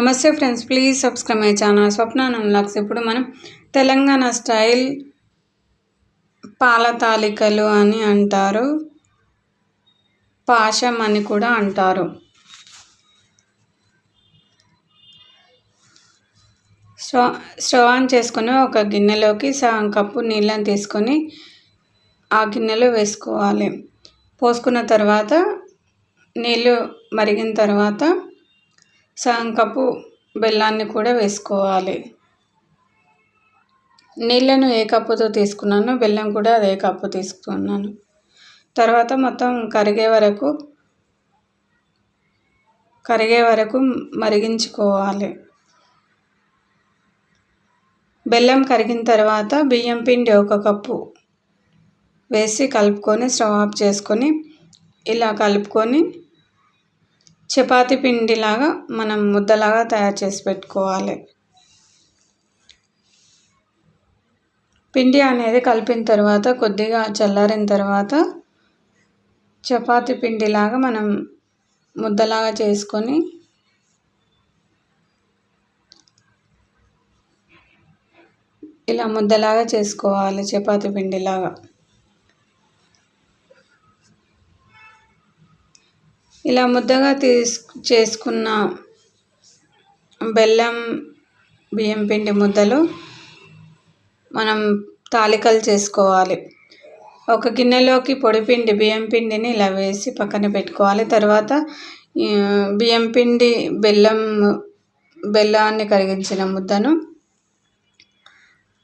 నమస్తే friends, please subscribe my channel Swapnanand vlogs. ఇప్పుడు మనం తెలంగాణ స్టైల్ పాల తాలికలు అని అంటారు, పాశం అని కూడా అంటారు. స్టవ్ ఆన్ చేసుకొని ఒక గిన్నెలోకి సగం కప్పు నీళ్ళని తీసుకొని ఆ గిన్నెలో వేసుకోవాలి. పోసుకున్న తర్వాత నీళ్ళు మరిగిన తర్వాత సగం కప్పు బెల్లాన్ని కూడా వేసుకోవాలి. నీళ్ళను ఏ కప్పుతో తీసుకున్నానో బెల్లం కూడా అదే కప్పు తీసుకున్నాను. తర్వాత మొత్తం కరిగే వరకు మరిగించుకోవాలి. బెల్లం కరిగిన తర్వాత బియ్యం పిండి ఒక కప్పు వేసి కలుపుకొని స్టవ్ ఆఫ్ చేసుకొని ఇలా కలుపుకొని చపాతీ పిండిలాగా మనం ముద్దలాగా తయారు చేసి పెట్టుకోవాలి. పిండి అనేది కలిపిన తర్వాత కొద్దిగా చల్లారిన తర్వాత చపాతీ పిండిలాగా మనం ముద్దలాగా చేసుకొని ఇలా ముద్దలాగా చేసుకోవాలి. చపాతీ పిండిలాగా ఇలా ముద్దగా చేసుకున్న బెల్లం బియ్యం పిండి ముద్దలు మనం తాలికలు చేసుకోవాలి. ఒక గిన్నెలోకి పొడిపిండి బియ్యం పిండిని ఇలా వేసి పక్కన పెట్టుకోవాలి. తర్వాత బియ్యం పిండి బెల్లాన్ని కరిగించిన ముద్దను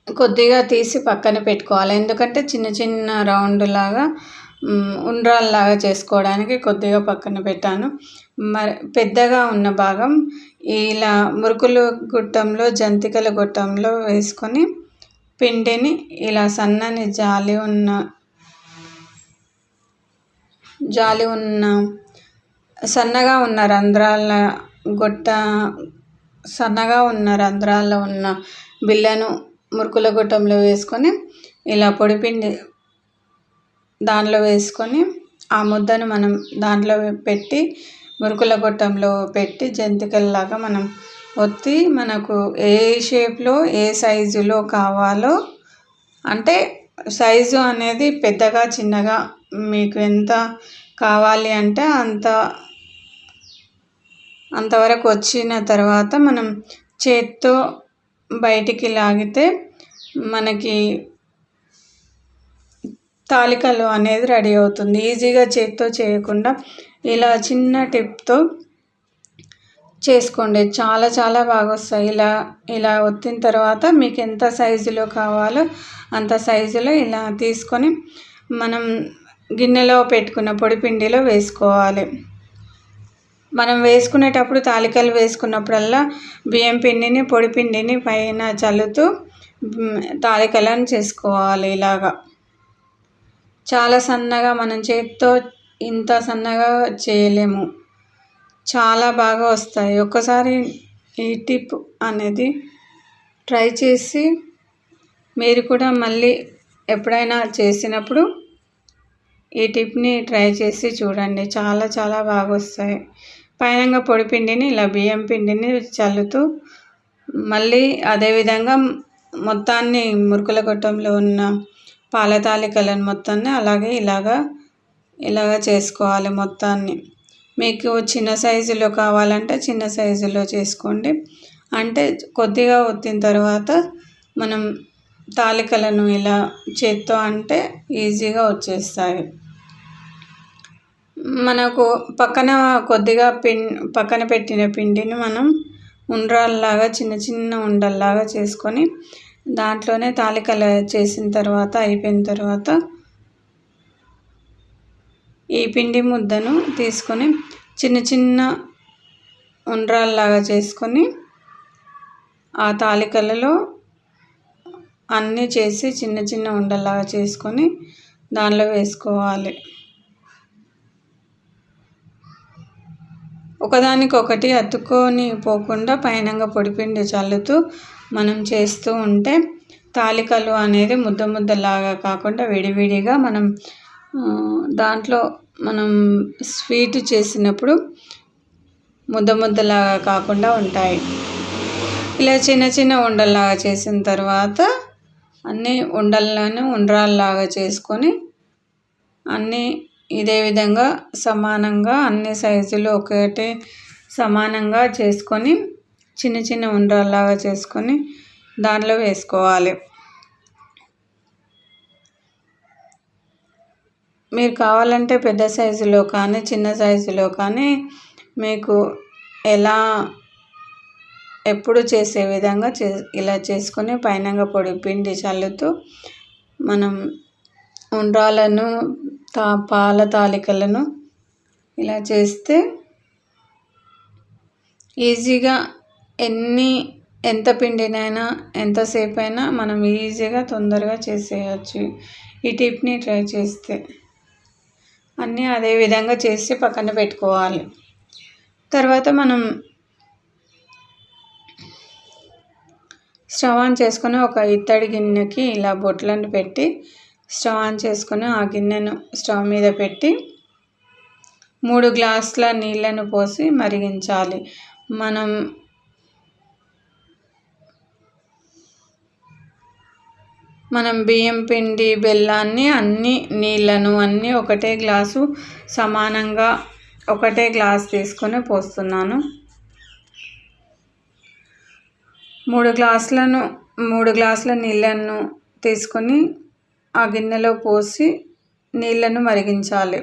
కొద్దిగా తీసి పక్కన పెట్టుకోవాలి. ఎందుకంటే చిన్న చిన్న రౌండ్ లాగా ఉండ్రాల్లాగా చేసుకోవడానికి కొద్దిగా పక్కన పెట్టాను. మరి పెద్దగా ఉన్న భాగం ఇలా మురుకులు గుట్టంలో జంతికల గుట్టంలో వేసుకొని పిండిని ఇలా సన్నని జాలి ఉన్న సన్నగా ఉన్న రంధ్రాల్లో ఉన్న బిళ్ళను మురుకుల గుట్టంలో వేసుకొని ఇలా పొడిపిండి దానిలో వేసుకొని ఆ ముద్దను మనం దాంట్లో పెట్టి మురుకుల గొట్టంలో పెట్టి జంతికల్లాగా మనం ఒత్తి మనకు ఏ షేప్లో ఏ సైజులో కావాలో, అంటే సైజు అనేది పెద్దగా చిన్నగా మీకు ఎంత కావాలి అంటే అంతవరకు వచ్చిన తర్వాత మనం చేత్తో బయటికి లాగితే మనకి తాలికలు అనేది రెడీ అవుతుంది. ఈజీగా చేత్తో చేయకుండా ఇలా చిన్న టిప్తో చేసుకోండి, చాలా చాలా బాగా వస్తాయి. ఇలా ఒత్తిన తర్వాత మీకు ఎంత సైజులో కావాలో అంత సైజులో ఇలా తీసుకొని మనం గిన్నెలో పెట్టుకున్న పొడిపిండిలో వేసుకోవాలి. మనం వేసుకునేటప్పుడు తాలికలు వేసుకున్నప్పుడల్లా బియ్యం పిండిని పొడిపిండిని పైన చల్లుతూ తాలికలను చేసుకోవాలి. ఇలాగా చాలా సన్నగా మనం చేతితో ఇంత సన్నగా చేయలేము, చాలా బాగా వస్తాయి. ఒక్కసారి ఈ టిప్ అనేది ట్రై చేసి మీరు కూడా మళ్ళీ ఎప్పుడైనా చేసినప్పుడు ఈ టిప్ని ట్రై చేసి చూడండి, చాలా చాలా బాగా వస్తాయి. పైనంగా పొడిపిండిని ఇలా బియ్యం పిండిని చల్లుతూ మళ్ళీ అదేవిధంగా మొత్తాన్ని మురుకుల గొట్టంలో ఉన్న పాల తాలికలను మొత్తాన్ని అలాగే ఇలాగా చేసుకోవాలి. మొత్తాన్ని మీకు చిన్న సైజులో కావాలంటే చిన్న సైజులో చేసుకోండి. అంటే కొద్దిగా ఒత్తిన తర్వాత మనం తాలికలను ఇలా చేత్తో అంటే ఈజీగా వచ్చేస్తాయి. మనకు కొద్దిగా పక్కన పెట్టిన పిండిని మనం ఉండ్రాల్లాగా చిన్న చిన్న ఉండల్లాగా చేసుకొని దాంట్లోనే తాలికలు చేసిన తర్వాత అయిపోయిన తర్వాత ఈ పిండి ముద్దను తీసుకొని చిన్న చిన్న ఉండ్రాల్లాగా చేసుకొని ఆ తాలికలలో అన్నీ చేసి చిన్న చిన్న ఉండల్లాగా చేసుకొని దానిలో వేసుకోవాలి. ఒకదానికొకటి అతుక్కొని పోకుండా పైనంగా పొడిపిండి చల్లుతూ మనం చేస్తూ ఉంటే తాలికలు అనేది ముద్దలాగా కాకుండా విడివిడిగా మనం దాంట్లో మనం స్వీట్ చేసినప్పుడు ముద్ద ముద్దలాగా కాకుండా ఉంటాయి. ఇలా చిన్న చిన్న ఉండల్లాగా చేసిన తర్వాత అన్నీ ఉండలను ఉండ్రాల్లాగా చేసుకొని అన్నీ ఇదే విధంగా సమానంగా అన్ని సైజులు ఒకటే సమానంగా చేసుకొని చిన్న చిన్న ఉండ్రాల్లాగా చేసుకొని దాంట్లో వేసుకోవాలి. మీరు కావాలంటే పెద్ద సైజులో కానీ చిన్న సైజులో కానీ మీకు ఎలా ఎప్పుడు చేసే విధంగా ఇలా చేసుకొని పైనంగా పొడి పిండి చల్లుతూ మనం ఉండ్రాలను పాల తాలికలను ఇలా చేస్తే ఈజీగా ఎంత పిండినైనా ఎంతసేపు అయినా మనం ఈజీగా తొందరగా చేసేయచ్చు ఈ టిప్ని ట్రై చేస్తే. అన్నీ అదే విధంగా చేసి పక్కన పెట్టుకోవాలి. తర్వాత మనం స్టవ్ ఆన్ చేసుకొని ఒక ఇత్తడి గిన్నెకి ఇలా బొట్లను పెట్టి స్టవ్ ఆన్ చేసుకొని ఆ గిన్నెను స్టవ్ మీద పెట్టి 3 గ్లాసుల నీళ్ళను పోసి మరిగించాలి. మనం బియ్యం పిండి బెల్లాన్ని అన్ని నీళ్ళను అన్నీ ఒకటే గ్లాసు సమానంగా ఒకటే గ్లాస్ తీసుకొని పోస్తున్నాను. 3 గ్లాసుల నీళ్ళను తీసుకొని ఆ గిన్నెలో పోసి నీళ్ళను మరిగించాలి.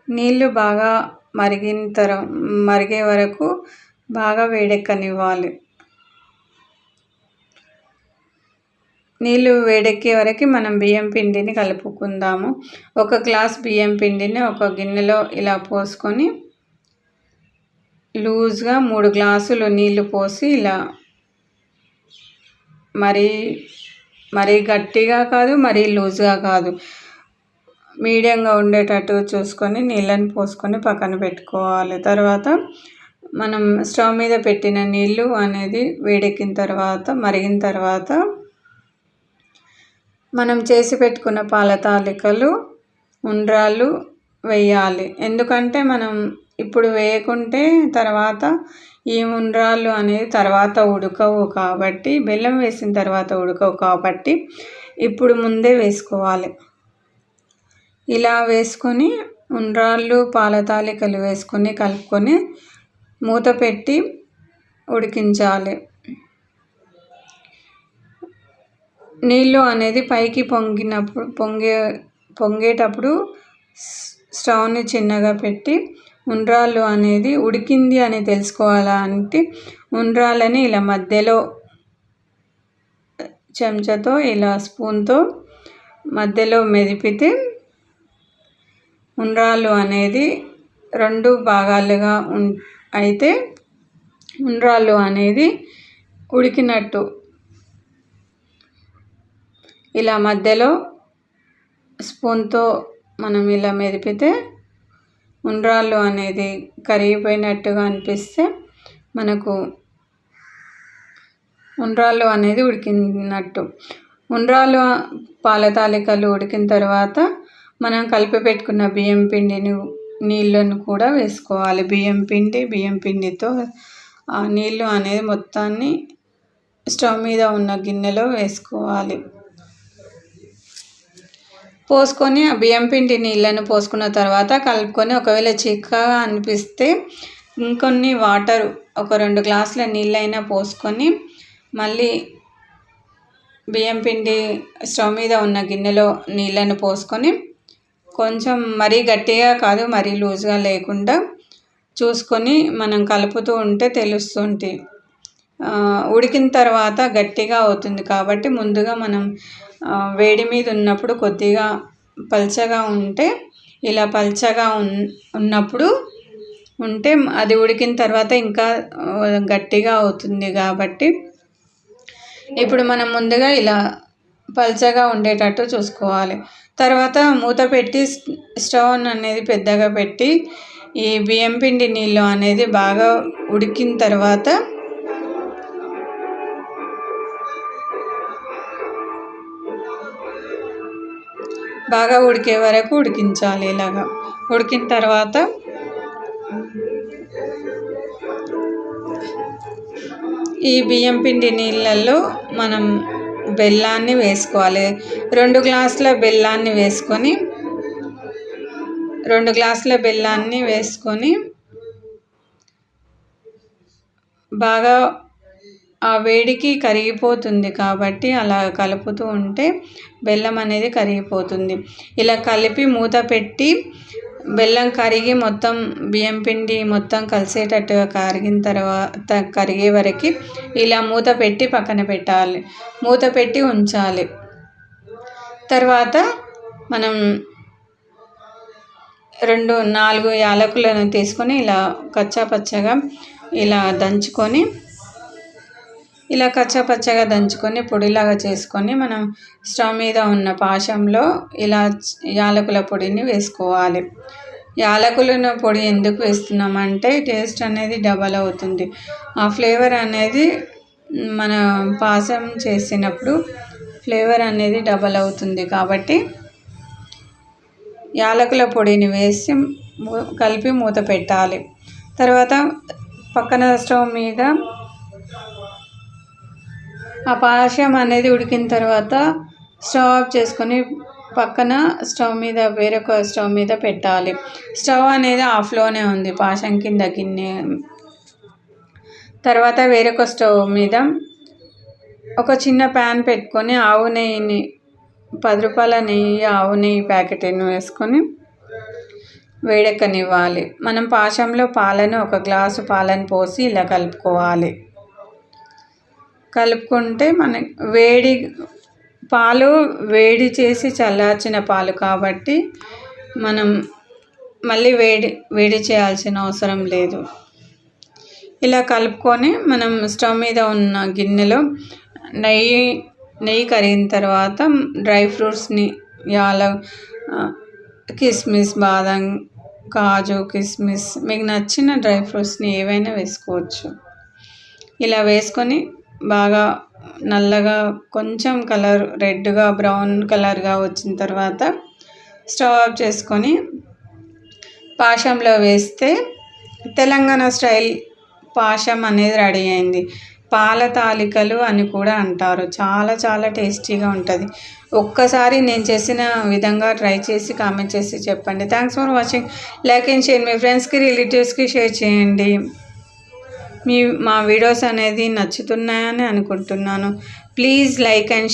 నీళ్ళు బాగా మరిగే వరకు బాగా వేడెక్కనివ్వాలి. నీళ్ళు వేడెక్కే వరకు మనం బియ్యం పిండిని కలుపుకుందాము. 1 గ్లాస్ బియ్యం పిండిని ఒక గిన్నెలో ఇలా పోసుకొని లూజ్గా 3 గ్లాసులు నీళ్ళు పోసి ఇలా మరీ గట్టిగా కాదు, మరీ లూజ్గా కాదు, మీడియంగా ఉండేటట్టు చూసుకొని నీళ్ళని పోసుకొని పక్కన పెట్టుకోవాలి. తర్వాత మనం స్టవ్ మీద పెట్టిన నీళ్ళు అనేది వేడెక్కిన తర్వాత మరిగిన తర్వాత మనం చేసి పెట్టుకున్న పాల తాలికలు ఉండ్రాళ్ళు వేయాలి. ఎందుకంటే మనం ఇప్పుడు వేయకుంటే తర్వాత ఈ ఉండ్రాళ్ళు అనేది తర్వాత ఉడకవు కాబట్టి, బెల్లం వేసిన తర్వాత ఉడకవు కాబట్టి ఇప్పుడు ముందే వేసుకోవాలి. ఇలా వేసుకొని ఉండ్రాళ్ళు పాల తాలికలు వేసుకొని కలుపుకొని మూత పెట్టి ఉడికించాలి. నీళ్ళు అనేది పైకి పొంగేటప్పుడు స్టవ్ని చిన్నగా పెట్టి ఉండ్రాళ్ళు అనేది ఉడికింది అని తెలుసుకోవాలంటే ఉండ్రాళ్ళని ఇలా మధ్యలో చెంచాతో ఇలా స్పూన్తో మధ్యలో మెదిపితే ఉండ్రాళ్ళు అనేది 2 భాగాలుగా అయితే ఉండ్రాళ్ళు అనేది ఉడికినట్టు. ఇలా మధ్యలో స్పూన్తో మనం ఇలా మెదిపితే ఉండ్రాళ్ళు అనేది కరిగిపోయినట్టుగా అనిపిస్తే మనకు ఉండ్రాళ్ళు అనేది ఉడికినట్టు. ఉండ్రాళ్ళు పాల తాలికలు ఉడికిన తర్వాత మనం కలిపి పెట్టుకున్న బియ్యం నీళ్ళను కూడా వేసుకోవాలి. బియ్యం పిండితో ఆ నీళ్ళు అనేది మొత్తాన్ని స్టవ్ మీద ఉన్న గిన్నెలో వేసుకోవాలి. పోసుకొని ఆ బియ్యం పిండి నీళ్ళను పోసుకున్న తర్వాత కలుపుకొని ఒకవేళ చిక్కగా అనిపిస్తే ఇంకొన్ని వాటర్ ఒక 2 గ్లాసుల నీళ్ళైనా పోసుకొని మళ్ళీ బియ్యం పిండి స్టవ్ మీద ఉన్న గిన్నెలో నీళ్ళను పోసుకొని కొంచెం మరీ గట్టిగా కాదు, మరీ లూజ్గా లేకుండా చూసుకొని మనం కలుపుతూ ఉంటే తెలుస్తుంది. ఉడికిన తర్వాత గట్టిగా అవుతుంది కాబట్టి ముందుగా మనం వేడి మీద ఉన్నప్పుడు కొద్దిగా పల్చగా ఉంటే ఇలా పల్చగా ఉన్నప్పుడు ఉంటే అది ఉడికిన తర్వాత ఇంకా గట్టిగా అవుతుంది కాబట్టి ఇప్పుడు మనం ముందుగా ఇలా పల్చగా ఉండేటట్టు చూసుకోవాలి. తర్వాత మూత పెట్టి స్టవ్ అనేది పెద్దగా పెట్టి ఈ బియ్యం పిండి నీళ్ళు అనేది బాగా ఉడికిన తర్వాత బాగా ఉడికే వరకు ఉడికించాలి. ఇలాగా ఉడికిన తర్వాత ఈ బియ్యం పిండి నీళ్ళల్లో మనం బెల్లాన్ని వేసుకోవాలి. 2 గ్లాసుల బెల్లాన్ని వేసుకొని బాగా ఆ వేడికి కరిగిపోతుంది కాబట్టి అలా కలుపుతూ ఉంటే బెల్లం అనేది కరిగిపోతుంది. ఇలా కలిపి మూత పెట్టి బెల్లం కరిగి మొత్తం బియ్యం పిండి మొత్తం కలిసేటట్టుగా కరిగే వరకు ఇలా మూత పెట్టి పక్కన పెట్టాలి. మూత పెట్టి ఉంచాలి. తర్వాత మనం 4 యాలకులను తీసుకొని ఇలా కచ్చాపచ్చగా దంచుకొని పొడిలాగా చేసుకొని మనం స్టవ్ మీద ఉన్న పాశంలో ఇలా యాలకుల పొడిని వేసుకోవాలి. యాలకుల పొడి ఎందుకు వేస్తున్నామంటే టేస్ట్ అనేది డబల్ అవుతుంది. ఆ ఫ్లేవర్ అనేది మన పాశం చేసినప్పుడు ఫ్లేవర్ అనేది డబల్ అవుతుంది కాబట్టి యాలకుల పొడిని వేసి కలిపి మూత పెట్టాలి. తర్వాత పక్కన స్టవ్ మీద ఆ పాశం అనేది ఉడికిన తర్వాత స్టవ్ ఆఫ్ చేసుకొని పక్కన వేరొక స్టవ్ మీద పెట్టాలి. స్టవ్ అనేది ఆఫ్లోనే ఉంది, పాశం కింద గిన్నె. తర్వాత వేరొక స్టవ్ మీద ఒక చిన్న ప్యాన్ పెట్టుకొని ఆవు నెయ్యిని 10 రూపాయల నెయ్యి ఆవు నెయ్యి ప్యాకెట్ను వేసుకొని వేడెక్కనివ్వాలి. మనం పాశంలో ఒక గ్లాసు పాలను పోసి ఇలా కలుపుకుంటే పాలు వేడి చేసి చల్లార్చిన పాలు కాబట్టి మనం మళ్ళీ వేడి చేయాల్సిన అవసరం లేదు. ఇలా కలుపుకొని మనం స్టవ్ మీద ఉన్న గిన్నెలో నెయ్యి కరిగిన తర్వాత డ్రై ఫ్రూట్స్ని కిస్మిస్, బాదం, కాజు, కిస్మిస్ మీకు నచ్చిన డ్రై ఫ్రూట్స్ని ఏవైనా వేసుకోవచ్చు. ఇలా వేసుకొని బాగా నల్లగా కొంచెం కలర్ రెడ్గా బ్రౌన్ కలర్గా వచ్చిన తర్వాత స్టవ్ ఆఫ్ చేసుకొని పాశంలో వేస్తే తెలంగాణ స్టైల్ పాశం అనేది రెడీ అయింది. పాల తాలికలు అని కూడా అంటారు. చాలా చాలా టేస్టీగా ఉంటుంది. ఒక్కసారి నేను చేసిన విధంగా ట్రై చేసి కామెంట్ చేసి చెప్పండి. Thanks for watching. Like and share. మీ ఫ్రెండ్స్కి రిలేటివ్స్కి షేర్ చేయండి. మా వీడియోస్ అనేది నచ్చుతున్నాయని అనుకుంటున్నాను. Please like and